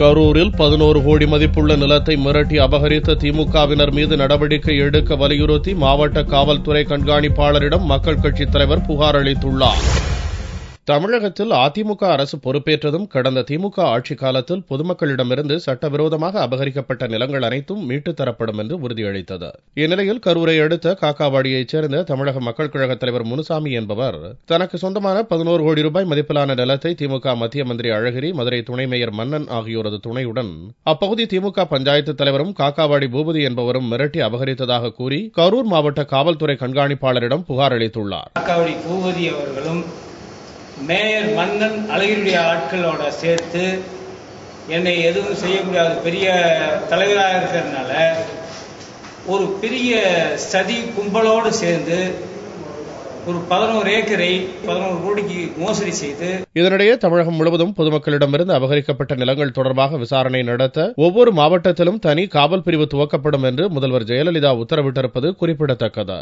கரூரில் 11 கோடி மதிப்புள்ள நிலத்தை மிரட்டி அபகரித்த திமுகவினர் மீது நடவடிக்கை எடுக்க வலியுறுத்தி மாவட்ட காவல்துறை கண்காணிப்பாளரிடம் மக்கள் கட்சித் தலைவர் புகார் அளித்துள்ளார். தமிழகத்தில் அதிமுக அரசு பொறுப்பேற்றதும் கடந்த திமுக ஆட்சிக் காலத்தில் பொதுமக்களிடமிருந்து சட்டவிரோதமாக அபகரிக்கப்பட்ட நிலங்கள் அனைத்தும் மீட்டுத் தரப்படும் என்று உறுதியளித்தது. இந்நிலையில் கரூரை அடுத்த காக்காவாடியைச் சேர்ந்த தமிழக மக்கள் கழகத் தலைவர் முனுசாமி என்பவர் தனக்கு சொந்தமான 11 கோடி ரூபாய் மதிப்பிலான நிலத்தை திமுக மத்திய மந்திரி அழகிரி, மதுரை துணை மேயர் மன்னன் ஆகியோரது துணையுடன் அப்பகுதி திமுக பஞ்சாயத்து தலைவரும் காக்காவாடி பூபதி என்பவரும் மிரட்டி அபகரித்ததாக கூறி கரூர் மாவட்ட காவல்துறை கண்காணிப்பாளரிடம் புகார் அளித்துள்ளார். மேயர் மன்னன் அழகிரியுடைய ஆட்களோட சேர்த்து என்னை எதுவும் செய்ய முடியாத பெரிய தலைவராக இருக்கிறதுனால ஒரு பெரிய சதி கும்பலோடு சேர்ந்து ஒரு 11 ஏக்கரை 11 கோடிக்கு மோசடி செய்து. இதனிடையே தமிழகம் முழுவதும் பொதுமக்களிடமிருந்து அபகரிக்கப்பட்ட நிலங்கள் தொடர்பாக விசாரணை நடத்த ஒவ்வொரு மாவட்டத்திலும் தனி காவல் பிரிவு துவக்கப்படும் என்று முதல்வர் ஜெயலலிதா உத்தரவிட்டிருப்பது குறிப்பிடத்தக்கது.